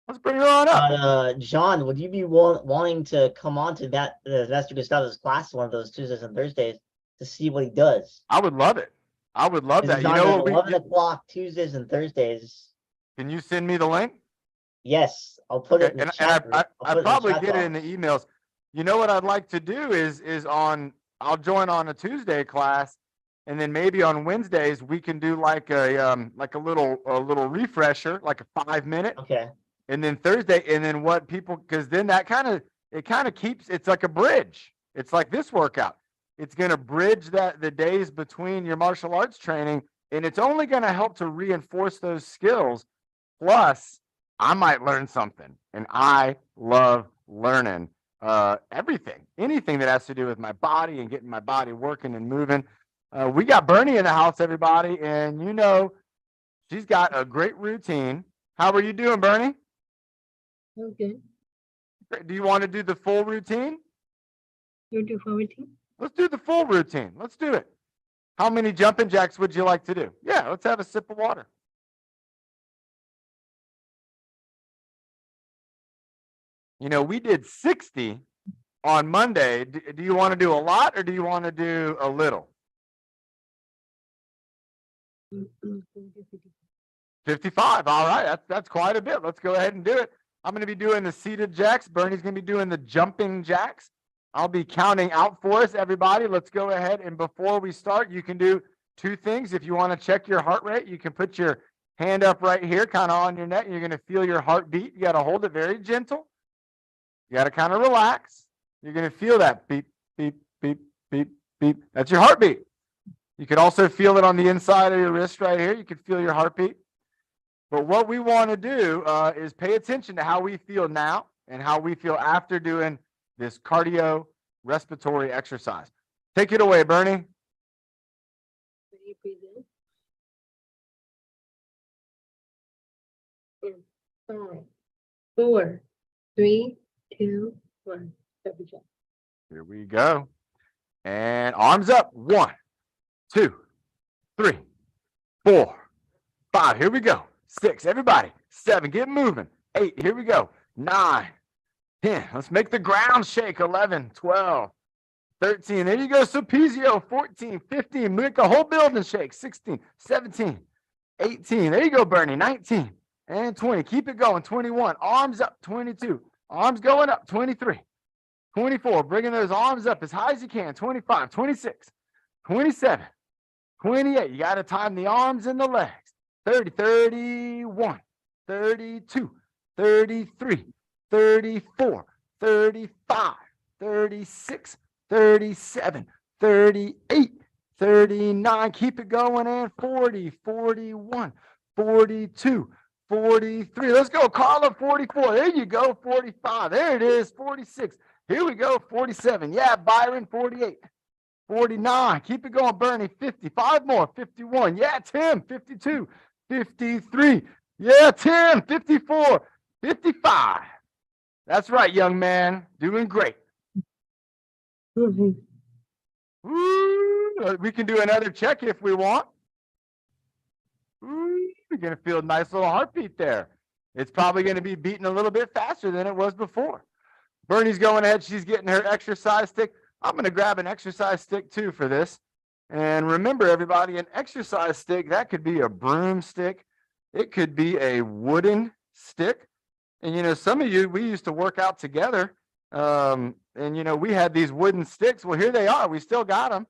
Let's bring her on up. John, would you be wanting to come on to that Master Gustavo's class one of those Tuesdays and Thursdays to see what he does? I would love it. I would love that. It's You on know at what 11 o'clock Tuesdays and Thursdays. Can you send me the link? Yes, I'll put it Okay, in the and chat. I probably get it in the emails. You know what I'd like to do is I'll join on a Tuesday class, and then maybe on Wednesdays we can do like a little refresher, like a 5-minute. Okay. And then Thursday, and then what people, because then that kind of keeps, it's like a bridge. It's like this workout. It's going to bridge the days between your martial arts training, and it's only going to help to reinforce those skills. Plus, I might learn something, and I love learning everything, anything that has to do with my body and getting my body working and moving. We got Bernie in the house, everybody, and you know, she's got a great routine. How are you doing, Bernie? Okay. Do you want to do the full routine? You do for routine? Let's do the full routine. Let's do it. How many jumping jacks would you like to do? Yeah, let's have a sip of water. You know, we did 60 on Monday. Do you want to do a lot or do you want to do a little? 55. All right. That's quite a bit. Let's go ahead and do it. I'm going to be doing the seated jacks. Bernie's going to be doing the jumping jacks. I'll be counting out for us, everybody. Let's go ahead. And before we start, you can do two things. If you want to check your heart rate, you can put your hand up right here, kind of on your neck. You're going to feel your heartbeat. You got to hold it very gentle. You got to kind of relax. You're going to feel that beep, beep, beep, beep, beep. That's your heartbeat. You could also feel it on the inside of your wrist right here. You can feel your heartbeat. But what we want to do is pay attention to how we feel now and how we feel after doing this cardio respiratory exercise. Take it away, Bernie. In 5, 4, 3, 2, 1. Here we go. And arms up. 1, 2, 3, 4, 5. Here we go. 6. Everybody. 7. Get moving. 8. Here we go. 9, 10. Let's make the ground shake. 11, 12, 13. There you go. Sulpizio. 14, 15. Make the whole building shake. 16, 17, 18. There you go, Bernie. 19 and 20. Keep it going. 21. Arms up. 22. Arms going up. 23. 24. Bringing those arms up as high as you can. 25, 26, 27, 28. You got to time the arms and the legs. 30, 31, 32, 33, 34, 35, 36, 37, 38, 39. Keep it going. And 40, 41, 42, 43. Let's go, Carla. 44. There you go. 45. There it is. 46. Here we go, 47. Yeah, Byron, 48. 49. Keep it going, Bernie. 50. 5 more. 51. Yeah, Tim. 52. 53. Yeah, Tim. 54. 55. That's right, young man. Doing great. Mhm. Woo. We can do another check if we want. Woo. You're going to feel a nice little heartbeat there. It's probably going to be beating a little bit faster than it was before. Bernie's going ahead. She's getting her exercise stick. I'm going to grab an exercise stick too for this. And remember, everybody, an exercise stick, that could be a broomstick. It could be a wooden stick. And, you know, some of you, we used to work out together. And, you know, we had these wooden sticks. Well, here they are. We still got them.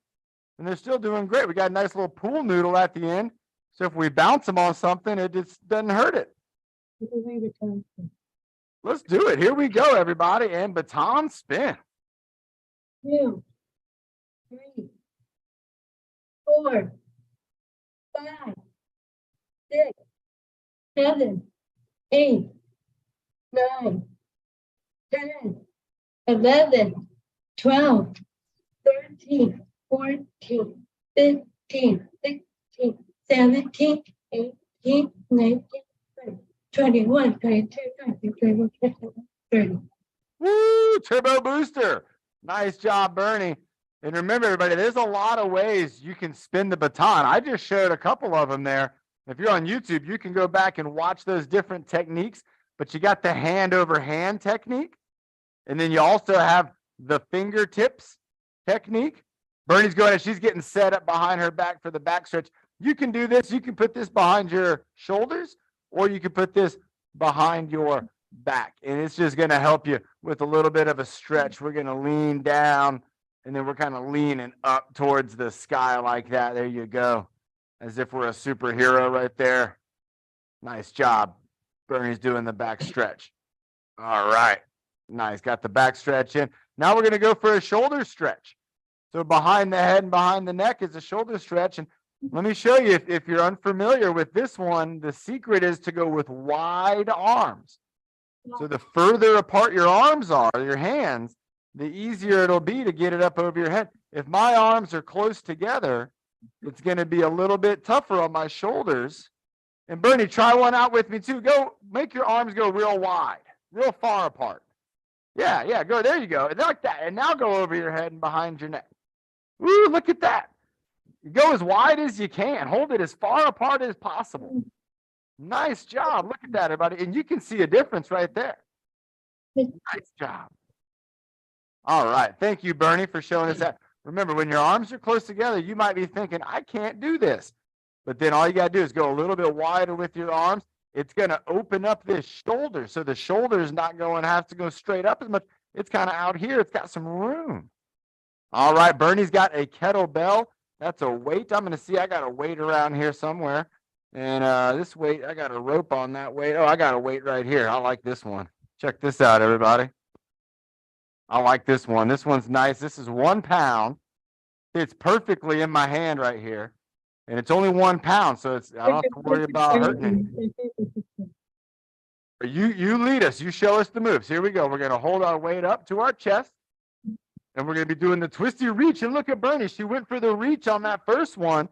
And they're still doing great. We got a nice little pool noodle at the end. So if we bounce them on something, it just doesn't hurt it. Let's do it. Here we go, everybody. And baton spin. 2, 3, 4, 5, 6, 7, 8, 9, 10, 11, 12, 13, 14, 15, 16, 17, 18, 19, 20, 21, 22, 23, 24, 30. Woo, turbo booster. Nice job, Bernie. And remember, everybody, there's a lot of ways you can spin the baton. I just showed a couple of them there. If you're on YouTube, you can go back and watch those different techniques, but you got the hand over hand technique. And then you also have the fingertips technique. Bernie's going and she's getting set up behind her back for the back stretch. You can do this. You can put this behind your shoulders, or you can put this behind your back. And it's just going to help you with a little bit of a stretch. We're going to lean down, and then we're kind of leaning up towards the sky like that. There you go. As if we're a superhero right there. Nice job. Bernie's doing the back stretch. All right. Nice. Got the back stretch in. Now we're going to go for a shoulder stretch. So behind the head and behind the neck is a shoulder stretch. And let me show you, if you're unfamiliar with this one, the secret is to go with wide arms. So the further apart your arms are, your hands, the easier it'll be to get it up over your head. If my arms are close together, it's going to be a little bit tougher on my shoulders. And Bernie, try one out with me too. Go, make your arms go real wide, real far apart. Yeah, go. There you go. Like that. And now go over your head and behind your neck. Woo, look at that. You go as wide as you can. Hold it as far apart as possible. Nice job. Look at that, everybody. And you can see a difference right there. Nice job. All right. Thank you, Bernie, for showing us that. Remember, when your arms are close together, you might be thinking, I can't do this. But then all you got to do is go a little bit wider with your arms. It's going to open up this shoulder. So the shoulder is not going to have to go straight up as much. It's kind of out here. It's got some room. All right. Bernie's got a kettlebell. That's a weight. I'm going to see. I got a weight around here somewhere. And this weight, I got a rope on that weight. Oh, I got a weight right here. I like this one. Check this out, everybody. I like this one. This one's nice. This is 1 pound. It's perfectly in my hand right here. And it's only 1 pound, so it's I don't have to worry about hurting it. But you lead us. You show us the moves. Here we go. We're going to hold our weight up to our chest. And we're going to be doing the twisty reach. And look at Bernie. She went for the reach on that first one.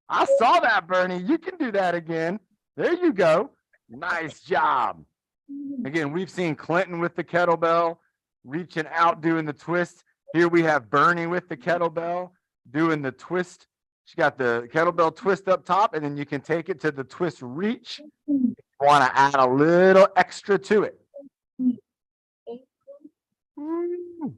I saw that, Bernie. You can do that again. There you go. Nice job. Again, we've seen Clinton with the kettlebell, reaching out, doing the twist. Here we have Bernie with the kettlebell, doing the twist. She got the kettlebell twist up top, and then you can take it to the twist reach. You want to add a little extra to it. Woo.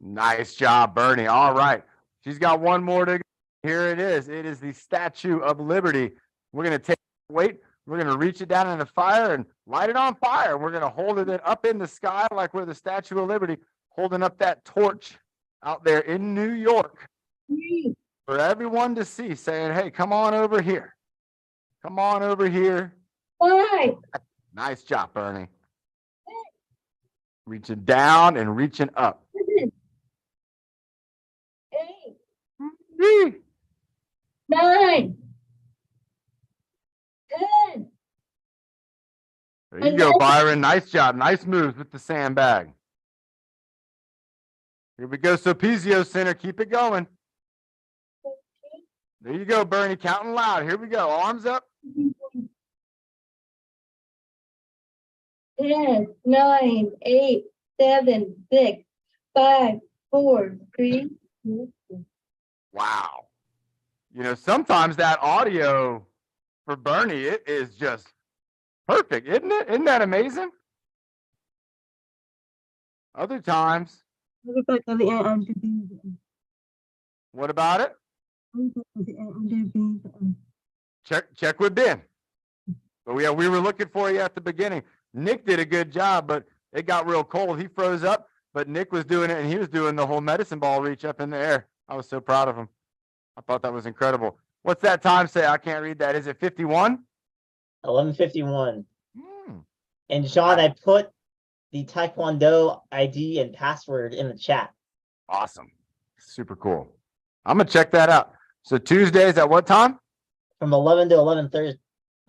Nice job, Bernie. All right. She's got one more to go. Here it is. It is the Statue of Liberty. We're going to take weight. We're going to reach it down in the fire and light it on fire. We're going to hold it up in the sky like we're the Statue of Liberty, holding up that torch out there in New York for everyone to see, saying, hey, come on over here. Come on over here. 5, Nice job, Bernie. Reaching down and reaching up. 7, 8, Whee! 9, 10. There you go, Byron. Nice job. Nice moves with the sandbag. Here we go, Sopizio Center, keep it going. There you go, Bernie, counting loud. Here we go, arms up. 10, 9, 8, 7, 6, 5, 4, 3, 2, 1. Wow. You know, sometimes that audio for Bernie, it is just perfect, isn't it? Isn't that amazing? Other times, what about it? Check with Ben. But we were looking for you at the beginning. Nick did a good job, but it got real cold. He froze up, but Nick was doing it and he was doing the whole medicine ball reach up in the air. I was so proud of him. I thought that was incredible. What's that time say? I can't read that. Is it 51? 11:51. Hmm. And Sean, I put the Taekwondo ID and password in the chat. Awesome. Super cool. I'm gonna check that out. So Tuesdays at what time? From 11 to 11:30.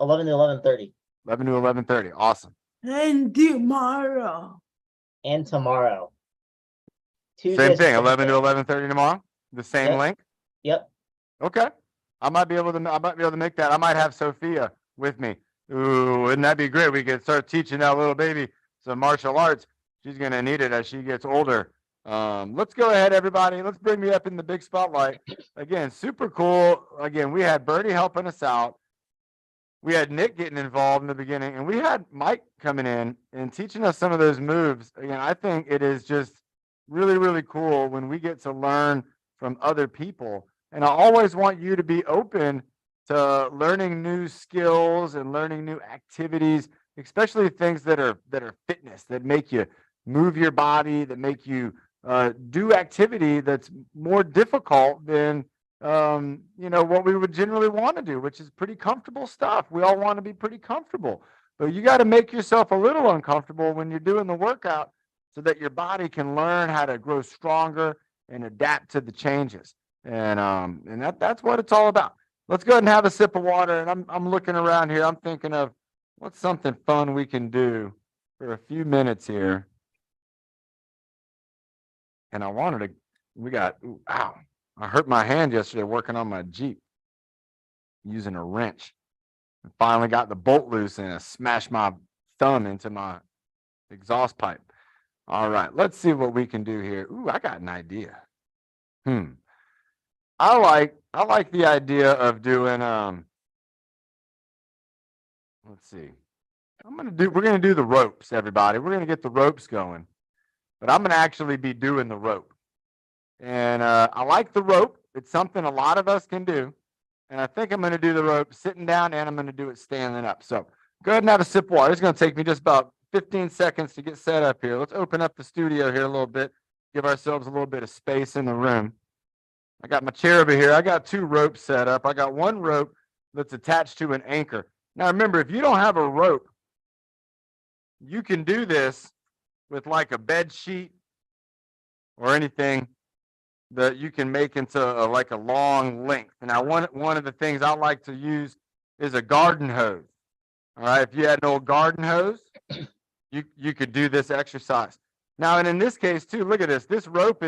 11 to 11:30. 11 to 11:30. Awesome. And tomorrow. And tomorrow. Same Tuesdays thing, and 11 to Thursdays. 11:30 tomorrow? The same Yep. link? Yep. Okay. I might be able to make that. I might have Sophia with me. Ooh, wouldn't that be great? We could start teaching that little baby some martial arts. She's gonna need it as she gets older. Let's go ahead, everybody. Let's bring me up in the big spotlight. Again, super cool. Again, we had Bertie helping us out. We had Nick getting involved in the beginning, and we had Mike coming in and teaching us some of those moves. Again, I think it is just really, really cool when we get to learn from other people. And I always want you to be open to learning new skills and learning new activities, especially things that are fitness, that make you move your body, that make you do activity that's more difficult than what we would generally want to do, which is pretty comfortable stuff. We all want to be pretty comfortable, but you got to make yourself a little uncomfortable when you're doing the workout so that your body can learn how to grow stronger and adapt to the changes. And that's what it's all about. Let's go ahead and have a sip of water. And I'm looking around here. I'm thinking of what's something fun we can do for a few minutes here. And I wanted to, ow, I hurt my hand yesterday working on my Jeep using a wrench. And finally got the bolt loose and I smashed my thumb into my exhaust pipe. All right, let's see what we can do here. Ooh, I got an idea. I like the idea of doing let's see. We're gonna do the ropes, everybody. We're gonna get the ropes going. But I'm gonna actually be doing the rope. And I like the rope. It's something a lot of us can do. And I think I'm gonna do the rope sitting down and I'm gonna do it standing up. So go ahead and have a sip of water. It's gonna take me just about 15 seconds to get set up here. Let's open up the studio here a little bit. Give ourselves a little bit of space in the room. I got my chair over here. I got two ropes set up. I got one rope that's attached to an anchor. Now remember, if you don't have a rope, you can do this with like a bed sheet or anything that you can make into like a long length. Now, one of the things I like to use is a garden hose. All right, if you had an old garden hose, you could do this exercise. Now, and in this case too, look at this. This rope,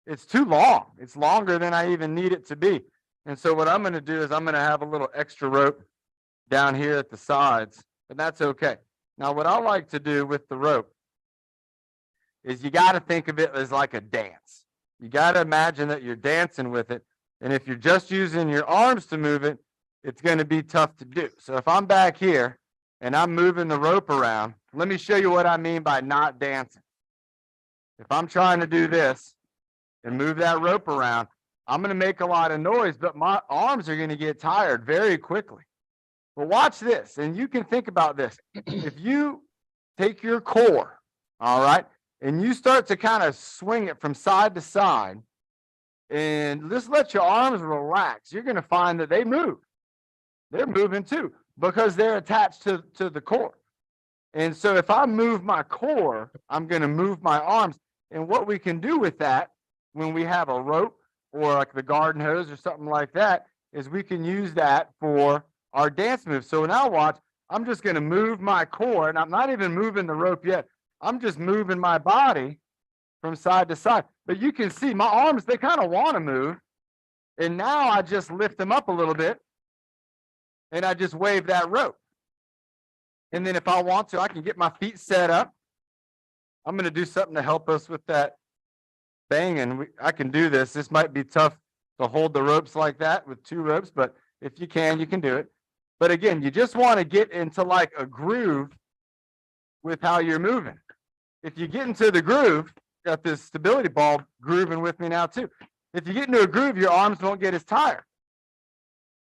it's too long. It's longer than I even need it to be. And so what I'm going to do is I'm going to have a little extra rope down here at the sides, but that's okay. Now, what I like to do with the rope is you got to think of it as like a dance. You got to imagine that you're dancing with it. And if you're just using your arms to move it, it's going to be tough to do. So if I'm back here and I'm moving the rope around, let me show you what I mean by not dancing. If I'm trying to do this and move that rope around, I'm going to make a lot of noise, but my arms are going to get tired very quickly. But watch this, and you can think about this. If you take your core, all right, and you start to kind of swing it from side to side, and just let your arms relax, you're going to find that they move. They're moving too, because they're attached to the core. And so if I move my core, I'm going to move my arms. And what we can do with that, when we have a rope or like the garden hose or something like that, is we can use that for our dance move. So now watch, I'm just going to move my core, and I'm not even moving the rope yet. I'm just moving my body from side to side. But you can see my arms, they kind of want to move. And now I just lift them up a little bit and I just wave that rope. And then if I want to, I can get my feet set up. I'm going to do something to help us with that banging. I can do this. This might be tough to hold the ropes like that with 2 ropes, but if you can do it. But again, you just want to get into like a groove with how you're moving. If you get into the groove, got this stability ball grooving with me now too. If you get into a groove, your arms won't get as tired.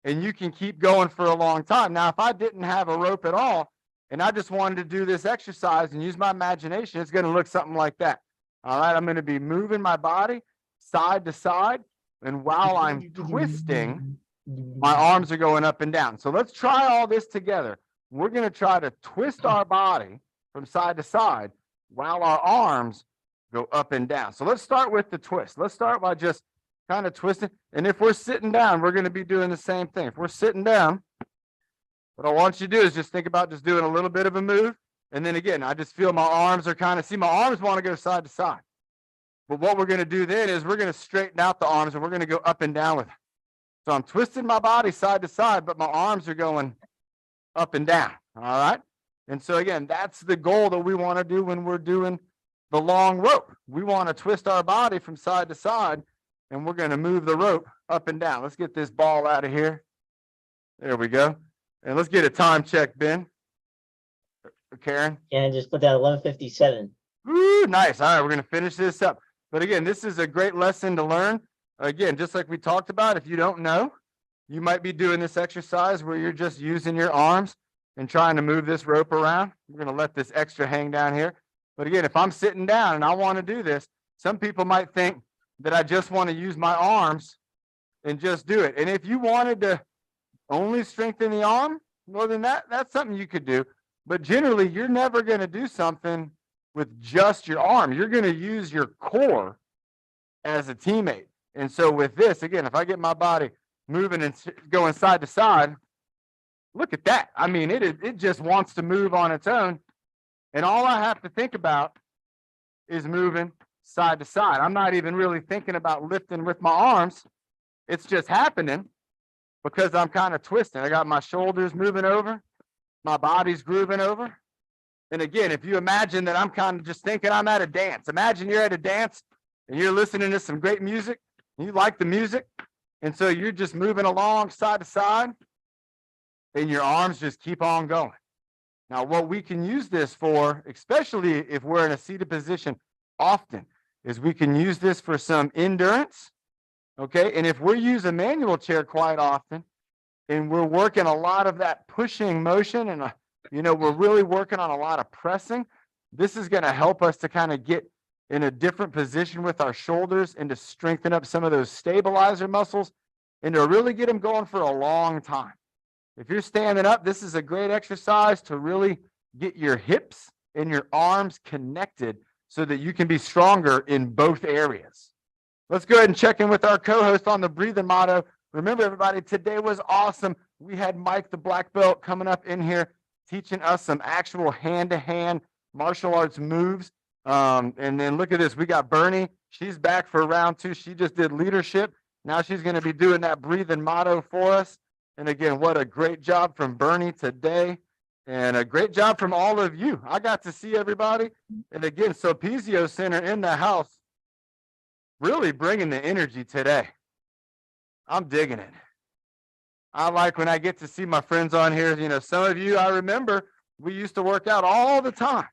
And you can keep going for a long time. Now, if I didn't have a rope at all, and I just wanted to do this exercise and use my imagination, it's going to look something like that. All right, I'm going to be moving my body side to side. And while I'm twisting, my arms are going up and down. So let's try all this together. We're going to try to twist our body from side to side while our arms go up and down. So let's start with the twist. Let's start by just kind of twisting. And if we're sitting down, we're going to be doing the same thing. If we're sitting down, what I want you to do is just think about just doing a little bit of a move. And then again, I just feel my arms are kind of, see, my arms want to go side to side. But what we're going to do then is we're going to straighten out the arms and we're going to go up and down with it. So I'm twisting my body side to side, but my arms are going up and down. All right. And so again, that's the goal that we want to do when we're doing the long rope. We want to twist our body from side to side and we're going to move the rope up and down. Let's get this ball out of here. There we go. And let's get a time check, Ben. Karen. And just put that 11:57. Ooh, nice. All right, we're going to finish this up. But again, this is a great lesson to learn. Again, just like we talked about, if you don't know, you might be doing this exercise where you're just using your arms and trying to move this rope around. We're going to let this extra hang down here. But again, if I'm sitting down and I want to do this, some people might think that I just want to use my arms and just do it. And if you wanted to only strengthen the arm, well, then that's something you could do. But generally, you're never going to do something with just your arm. You're going to use your core as a teammate. And so with this, again, if I get my body moving and going side to side, look at that. I mean, it just wants to move on its own. And all I have to think about is moving side to side. I'm not even really thinking about lifting with my arms. It's just happening because I'm kind of twisting. I got my shoulders moving over, my body's grooving over. And again, if you imagine that I'm kind of just thinking I'm at a dance, imagine you're at a dance and you're listening to some great music, you like the music, and so you're just moving along side to side, and your arms just keep on going. Now, what we can use this for, especially if we're in a seated position often, is we can use this for some endurance, okay? And if we use a manual chair quite often, and we're working a lot of that pushing motion and, we're really working on a lot of pressing, this is going to help us to kind of get in a different position with our shoulders and to strengthen up some of those stabilizer muscles and to really get them going for a long time. If you're standing up, this is a great exercise to really get your hips and your arms connected so that you can be stronger in both areas. Let's go ahead and check in with our co-host on the breathing motto. Remember, everybody, today was awesome. We had Mike, the black belt, coming up in here, teaching us some actual hand-to-hand martial arts moves. And then look at this. We got Bernie. She's back for round 2. She just did leadership. Now she's going to be doing that breathing motto for us. And again, what a great job from Bernie today. And a great job from all of you. I got to see everybody. And again, Sulpizio Center in the house, really bringing the energy today. I'm digging it. I like when I get to see my friends on here. Some of you, I remember we used to work out all the time.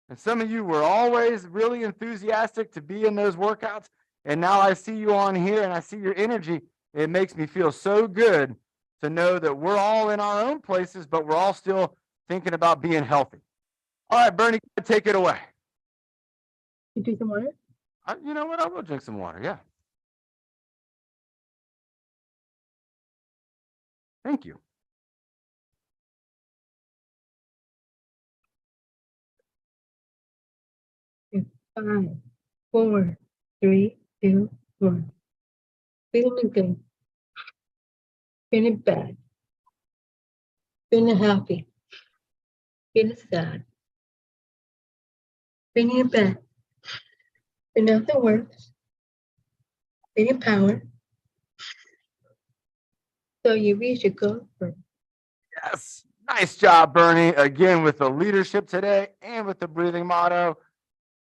And some of you were always really enthusiastic to be in those workouts. And now I see you on here and I see your energy. It makes me feel so good to know that we're all in our own places, but we're all still thinking about being healthy. All right, Bernie, take it away. You drink some water? You know what? I will drink some water. Yeah. Thank you. Five, 4, 3, 2, 1. Feeling good. Feeling bad. Feeling happy. Feeling sad. Feeling bad. but nothing works. They need power. So you reach your goal for Yes. Nice job, Bernie. Again, with the leadership today and with the breathing motto.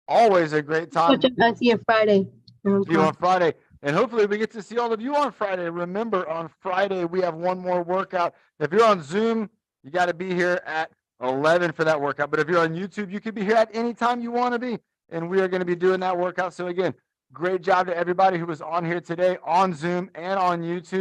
Always a great time. I'll see you Friday. See you on Friday. And hopefully we get to see all of you on Friday. Remember, on Friday, we have one more workout. If you're on Zoom, you got to be here at 11 for that workout. But if you're on YouTube, you can be here at any time you want to be. And we are going to be doing that workout. So again, great job to everybody who was on here today on Zoom and on YouTube.